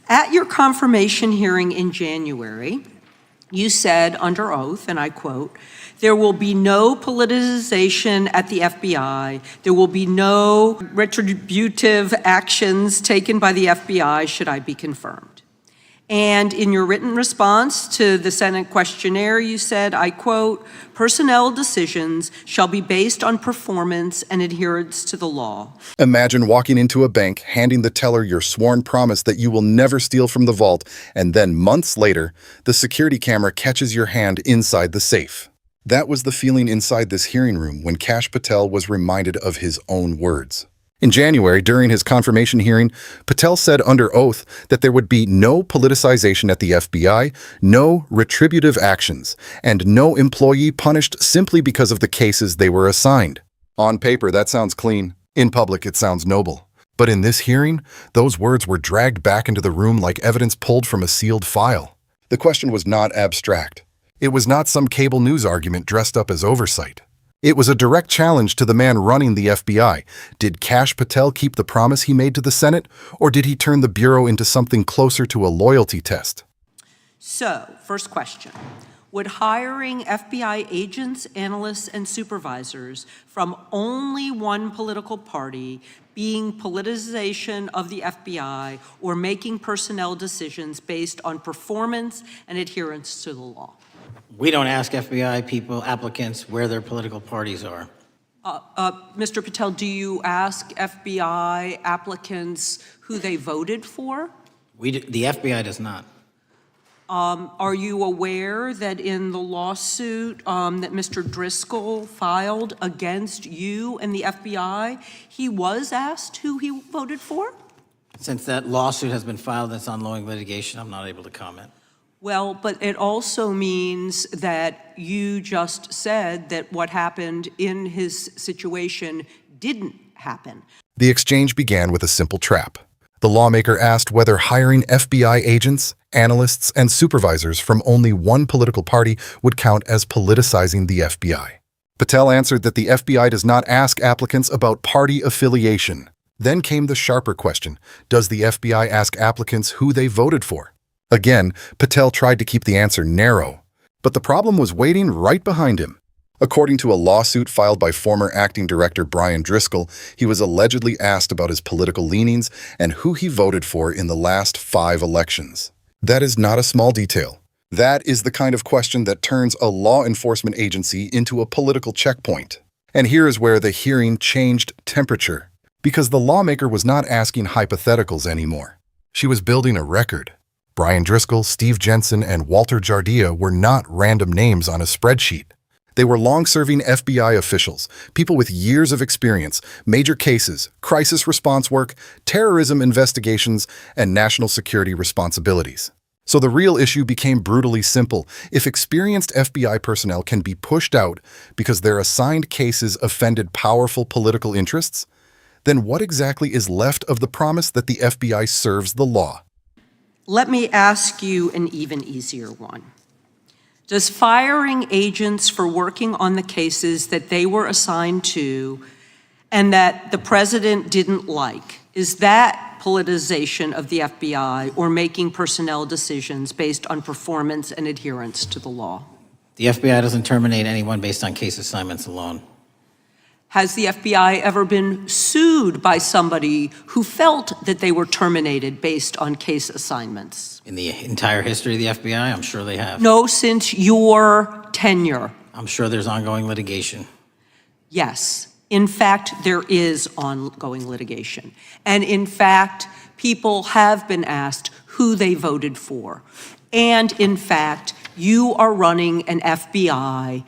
At your confirmation hearing in January, you said under oath, and I quote, "There will be no politicization at the FBI. There will be no retributive actions taken by the FBI should I be confirmed." And in your written response to the Senate questionnaire, you said, I quote, "Personnel decisions shall be based on performance and adherence to the law." Imagine walking into a bank, handing the teller your sworn promise that you will never steal from the vault, and then months later, the security camera catches your hand inside the safe. That was the feeling inside this hearing room when Kash Patel was reminded of his own words. In January, during his confirmation hearing, Patel said under oath that there would be no politicization at the FBI, no retributive actions, and no employee punished simply because of the cases they were assigned. On paper, that sounds clean. In public, it sounds noble. But in this hearing, those words were dragged back into the room like evidence pulled from a sealed file. The question was not abstract. It was not some cable news argument dressed up as oversight. It was a direct challenge to the man running the FBI. Did Kash Patel keep the promise he made to the Senate, or did he turn the Bureau into something closer to a loyalty test? So, first question. Would hiring FBI agents, analysts, and supervisors from only one political party being politicization of the FBI or making personnel decisions based on performance and adherence to the law? We don't ask FBI people, applicants, where their political parties are. Mr. Patel, do you ask FBI applicants who they voted for? The FBI does not. Are you aware that in the lawsuit that Mr. Driscoll filed against you and the FBI, he was asked who he voted for? Since that lawsuit has been filed that's ongoing litigation, I'm not able to comment. Well, but it also means that you just said that what happened in his situation didn't happen. The exchange began with a simple trap. The lawmaker asked whether hiring FBI agents, analysts, and supervisors from only one political party would count as politicizing the FBI. Patel answered that the FBI does not ask applicants about party affiliation. Then came the sharper question: does the FBI ask applicants who they voted for? Again, Patel tried to keep the answer narrow, but the problem was waiting right behind him. According to a lawsuit filed by former acting director Brian Driscoll, he was allegedly asked about his political leanings and who he voted for in the last 5 elections. That is not a small detail. That is the kind of question that turns a law enforcement agency into a political checkpoint. And here is where the hearing changed temperature, because the lawmaker was not asking hypotheticals anymore. She was building a record. Brian Driscoll, Steve Jensen, and Walter Jardia were not random names on a spreadsheet. They were long-serving FBI officials, people with years of experience, major cases, crisis response work, terrorism investigations, and national security responsibilities. So the real issue became brutally simple. If experienced FBI personnel can be pushed out because their assigned cases offended powerful political interests, then what exactly is left of the promise that the FBI serves the law? Let me ask you an even easier one. Does firing agents for working on the cases that they were assigned to and that the president didn't like, is that politicization of the FBI or making personnel decisions based on performance and adherence to the law? The FBI doesn't terminate anyone based on case assignments alone. Has the FBI ever been sued by somebody who felt that they were terminated based on case assignments? In the entire history of the FBI, I'm sure they have. No, since your tenure. I'm sure there's ongoing litigation. Yes. In fact, there is ongoing litigation. And in fact, people have been asked who they voted for. And in fact, you are running an FBI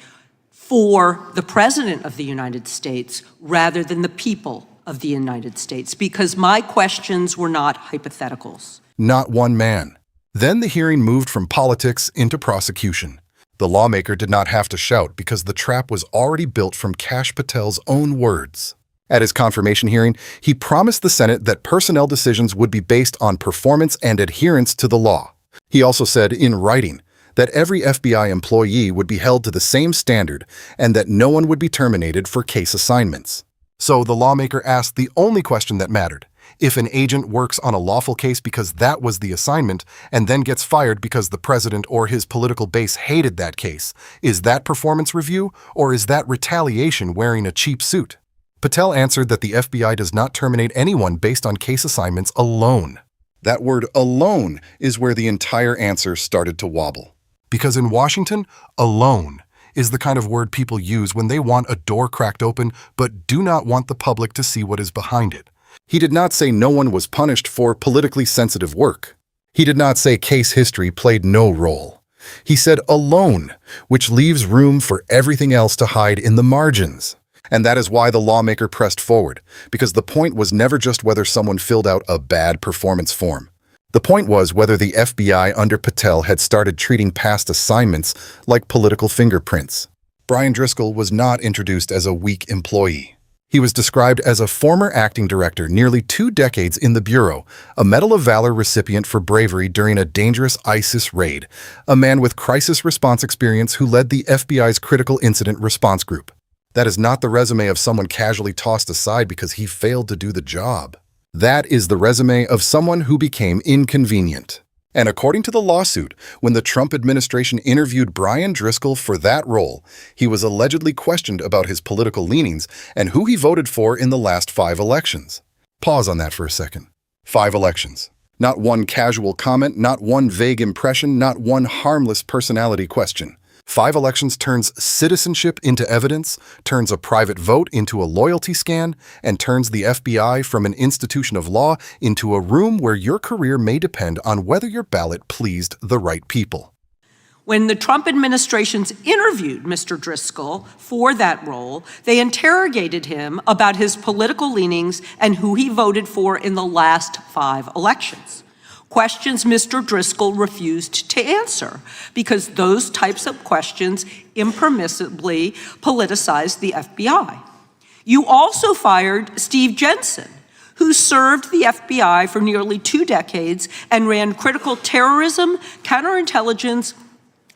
for the President of the United States rather than the people of the United States, because my questions were not hypotheticals. Not one man. Then the hearing moved from politics into prosecution. The lawmaker did not have to shout because the trap was already built from Kash Patel's own words. At his confirmation hearing, he promised the Senate that personnel decisions would be based on performance and adherence to the law. He also said in writing that every FBI employee would be held to the same standard and that no one would be terminated for case assignments. So the lawmaker asked the only question that mattered. If an agent works on a lawful case because that was the assignment and then gets fired because the president or his political base hated that case, is that performance review or is that retaliation wearing a cheap suit? Patel answered that the FBI does not terminate anyone based on case assignments alone. That word alone is where the entire answer started to wobble. Because in Washington, alone is the kind of word people use when they want a door cracked open but do not want the public to see what is behind it. He did not say no one was punished for politically sensitive work. He did not say case history played no role. He said alone, which leaves room for everything else to hide in the margins. And that is why the lawmaker pressed forward, because the point was never just whether someone filled out a bad performance form. The point was whether the FBI under Patel had started treating past assignments like political fingerprints. Brian Driscoll was not introduced as a weak employee. He was described as a former acting director nearly 2 decades in the Bureau, a Medal of Valor recipient for bravery during a dangerous ISIS raid, a man with crisis response experience who led the FBI's Critical Incident Response Group. That is not the resume of someone casually tossed aside because he failed to do the job. That is the resume of someone who became inconvenient. And according to the lawsuit, when the Trump administration interviewed Brian Driscoll for that role, he was allegedly questioned about his political leanings and who he voted for in the last 5 elections. Pause on that for a second. 5 elections. Not one casual comment, not one vague impression, not one harmless personality question. 5 elections turns citizenship into evidence, turns a private vote into a loyalty scan, and turns the FBI from an institution of law into a room where your career may depend on whether your ballot pleased the right people. When the Trump administrations interviewed Mr. Driscoll for that role, they interrogated him about his political leanings and who he voted for in the last 5 elections. Questions Mr. Driscoll refused to answer because those types of questions impermissibly politicized the FBI. You also fired Steve Jensen, who served the FBI for nearly 2 decades and ran critical terrorism, counterintelligence,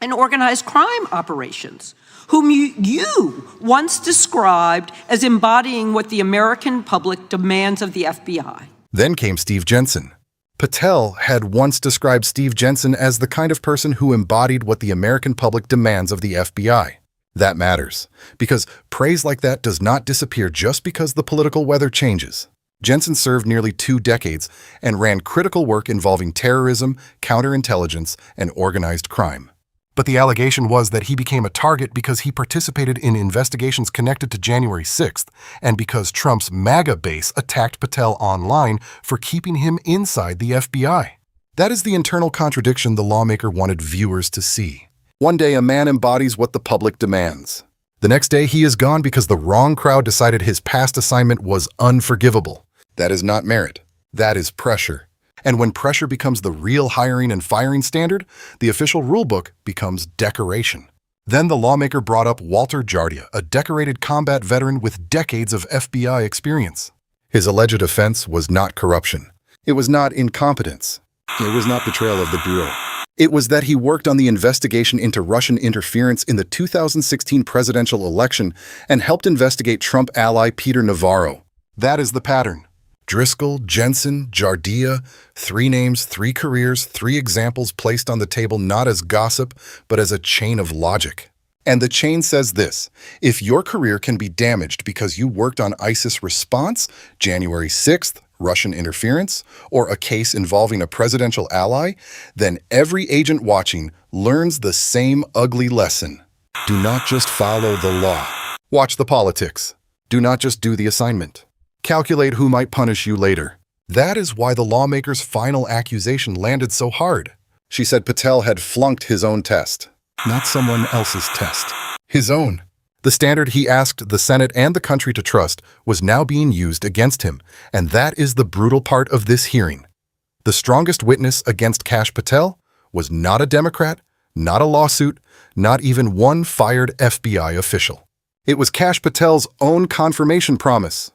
and organized crime operations, whom you once described as embodying what the American public demands of the FBI. Then came Steve Jensen. Patel had once described Steve Jensen as the kind of person who embodied what the American public demands of the FBI. That matters, because praise like that does not disappear just because the political weather changes. Jensen served nearly 2 decades and ran critical work involving terrorism, counterintelligence, and organized crime. But the allegation was that he became a target because he participated in investigations connected to January 6th, and because Trump's MAGA base attacked Patel online for keeping him inside the FBI. That is the internal contradiction the lawmaker wanted viewers to see. One day a man embodies what the public demands. The next day he is gone because the wrong crowd decided his past assignment was unforgivable. That is not merit. That is pressure. And when pressure becomes the real hiring and firing standard, the official rulebook becomes decoration. Then the lawmaker brought up Walter Jardia, a decorated combat veteran with decades of FBI experience. His alleged offense was not corruption. It was not incompetence. It was not betrayal of the Bureau. It was that he worked on the investigation into Russian interference in the 2016 presidential election and helped investigate Trump ally Peter Navarro. That is the pattern. Driscoll, Jensen, Jardia, 3 names, 3 careers, 3 examples placed on the table not as gossip, but as a chain of logic. And the chain says this: if your career can be damaged because you worked on ISIS response, January 6th, Russian interference, or a case involving a presidential ally, then every agent watching learns the same ugly lesson. Do not just follow the law. Watch the politics. Do not just do the assignment. Calculate who might punish you later. That is why the lawmaker's final accusation landed so hard. She said Patel had flunked his own test. Not someone else's test. His own. The standard he asked the Senate and the country to trust was now being used against him, and that is the brutal part of this hearing. The strongest witness against Kash Patel was not a Democrat, not a lawsuit, not even one fired FBI official. It was Kash Patel's own confirmation promise,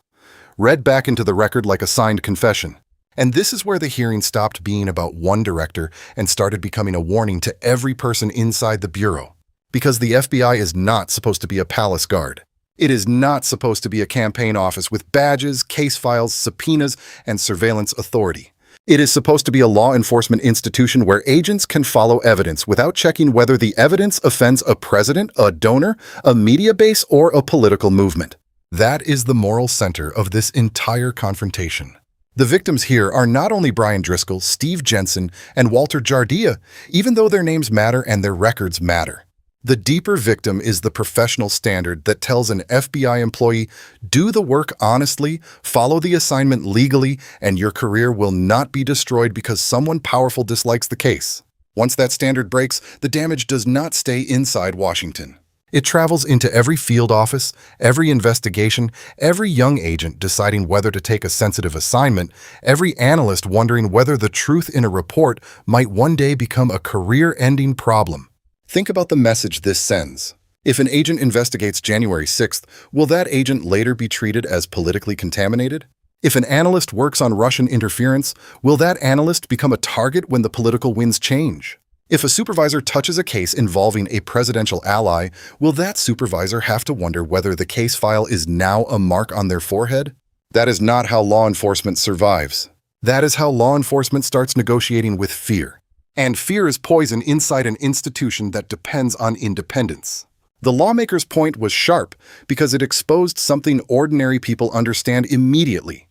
read back into the record like a signed confession. And this is where the hearing stopped being about one director and started becoming a warning to every person inside the Bureau. Because the FBI is not supposed to be a palace guard. It is not supposed to be a campaign office with badges, case files, subpoenas, and surveillance authority. It is supposed to be a law enforcement institution where agents can follow evidence without checking whether the evidence offends a president, a donor, a media base, or a political movement. That is the moral center of this entire confrontation. The victims here are not only Brian Driscoll, Steve Jensen, and Walter Jardia, even though their names matter and their records matter. The deeper victim is the professional standard that tells an FBI employee, do the work honestly, follow the assignment legally, and your career will not be destroyed because someone powerful dislikes the case. Once that standard breaks, the damage does not stay inside Washington. It travels into every field office, every investigation, every young agent deciding whether to take a sensitive assignment, every analyst wondering whether the truth in a report might one day become a career-ending problem. Think about the message this sends. If an agent investigates January 6th, will that agent later be treated as politically contaminated? If an analyst works on Russian interference, will that analyst become a target when the political winds change? If a supervisor touches a case involving a presidential ally, will that supervisor have to wonder whether the case file is now a mark on their forehead? That is not how law enforcement survives. That is how law enforcement starts negotiating with fear. And fear is poison inside an institution that depends on independence. The lawmaker's point was sharp because it exposed something ordinary people understand immediately.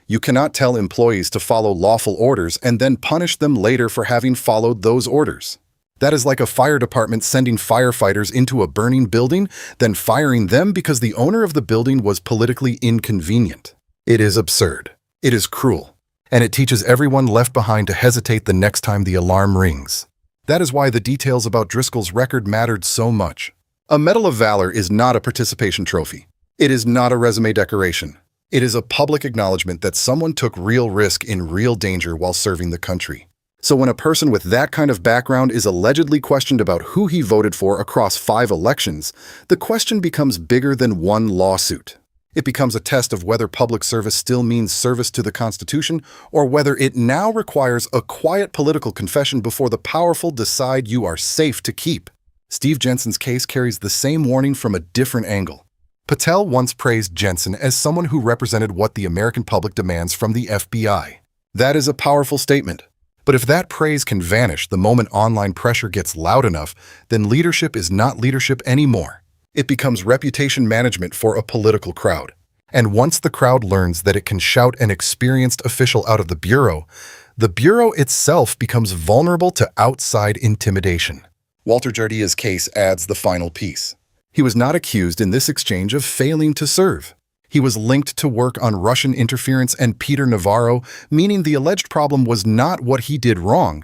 You cannot tell employees to follow lawful orders and then punish them later for having followed those orders. That is like a fire department sending firefighters into a burning building, then firing them because the owner of the building was politically inconvenient. It is absurd. It is cruel. And it teaches everyone left behind to hesitate the next time the alarm rings. That is why the details about Driscoll's record mattered so much. A Medal of Valor is not a participation trophy. It is not a resume decoration. It is a public acknowledgement that someone took real risk in real danger while serving the country. So when a person with that kind of background is allegedly questioned about who he voted for across 5 elections, the question becomes bigger than one lawsuit. It becomes a test of whether public service still means service to the Constitution or whether it now requires a quiet political confession before the powerful decide you are safe to keep. Steve Jensen's case carries the same warning from a different angle. Patel once praised Jensen as someone who represented what the American public demands from the FBI. That is a powerful statement. But if that praise can vanish the moment online pressure gets loud enough, then leadership is not leadership anymore. It becomes reputation management for a political crowd. And once the crowd learns that it can shout an experienced official out of the bureau itself becomes vulnerable to outside intimidation. Walter Jardia's case adds the final piece. He was not accused in this exchange of failing to serve. He was linked to work on Russian interference and Peter Navarro, meaning the alleged problem was not what he did wrong,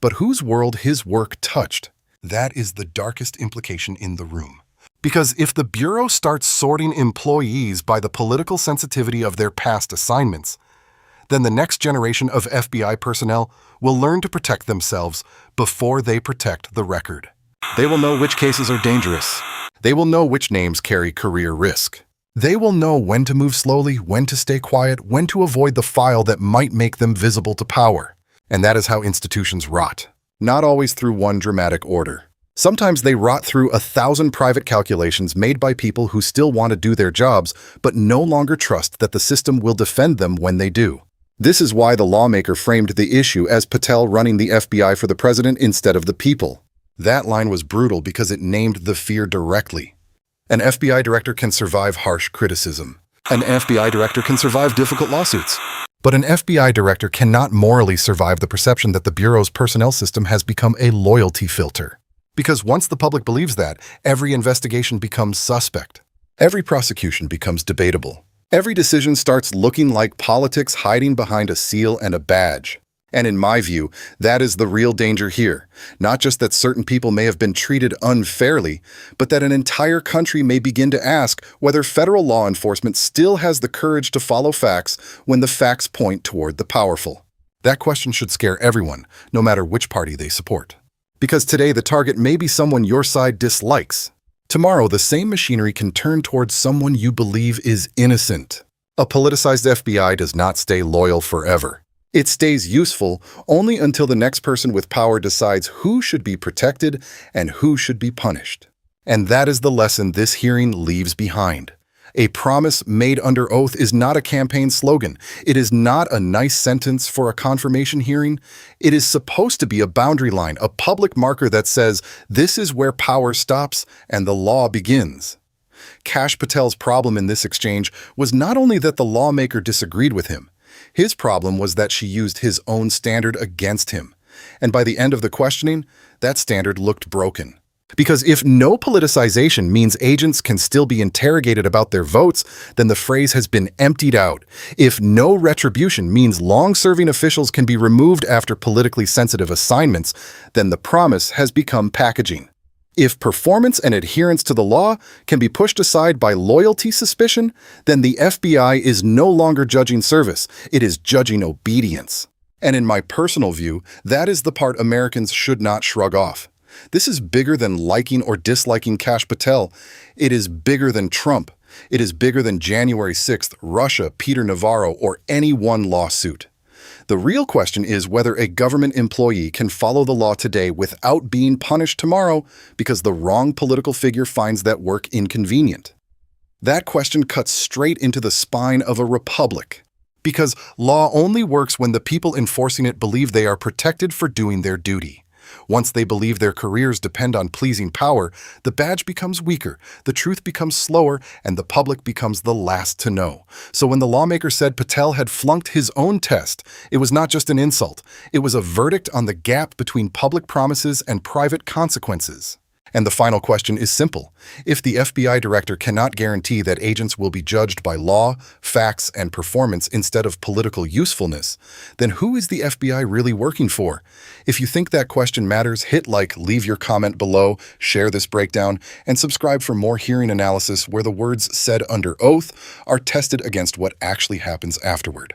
but whose world his work touched. That is the darkest implication in the room. Because if the Bureau starts sorting employees by the political sensitivity of their past assignments, then the next generation of FBI personnel will learn to protect themselves before they protect the record. They will know which cases are dangerous. They will know which names carry career risk. They will know when to move slowly, when to stay quiet, when to avoid the file that might make them visible to power. And that is how institutions rot. Not always through one dramatic order. Sometimes they rot through 1,000 private calculations made by people who still want to do their jobs, but no longer trust that the system will defend them when they do. This is why the lawmaker framed the issue as Patel running the FBI for the president instead of the people. That line was brutal because it named the fear directly. An FBI director can survive harsh criticism. An FBI director can survive difficult lawsuits. But an FBI director cannot morally survive the perception that the Bureau's personnel system has become a loyalty filter. Because once the public believes that, every investigation becomes suspect. Every prosecution becomes debatable. Every decision starts looking like politics hiding behind a seal and a badge. And in my view, that is the real danger here. Not just that certain people may have been treated unfairly, but that an entire country may begin to ask whether federal law enforcement still has the courage to follow facts when the facts point toward the powerful. That question should scare everyone, no matter which party they support. Because today the target may be someone your side dislikes. Tomorrow the same machinery can turn towards someone you believe is innocent. A politicized FBI does not stay loyal forever. It stays useful only until the next person with power decides who should be protected and who should be punished. And that is the lesson this hearing leaves behind. A promise made under oath is not a campaign slogan. It is not a nice sentence for a confirmation hearing. It is supposed to be a boundary line, a public marker that says this is where power stops and the law begins. Kash Patel's problem in this exchange was not only that the lawmaker disagreed with him. His problem was that she used his own standard against him. And by the end of the questioning, that standard looked broken. Because if no politicization means agents can still be interrogated about their votes, then the phrase has been emptied out. If no retribution means long-serving officials can be removed after politically sensitive assignments, then the promise has become packaging. If performance and adherence to the law can be pushed aside by loyalty suspicion, then the FBI is no longer judging service, it is judging obedience. And in my personal view, that is the part Americans should not shrug off. This is bigger than liking or disliking Kash Patel. It is bigger than Trump. It is bigger than January 6th, Russia, Peter Navarro, or any one lawsuit. The real question is whether a government employee can follow the law today without being punished tomorrow because the wrong political figure finds that work inconvenient. That question cuts straight into the spine of a republic. Because law only works when the people enforcing it believe they are protected for doing their duty. Once they believe their careers depend on pleasing power, the badge becomes weaker, the truth becomes slower, and the public becomes the last to know. So when the lawmaker said Patel had flunked his own test, it was not just an insult. It was a verdict on the gap between public promises and private consequences. And the final question is simple. If the FBI director cannot guarantee that agents will be judged by law, facts, and performance instead of political usefulness, then who is the FBI really working for? If you think that question matters, hit like, leave your comment below, share this breakdown, and subscribe for more hearing analysis where the words said under oath are tested against what actually happens afterward.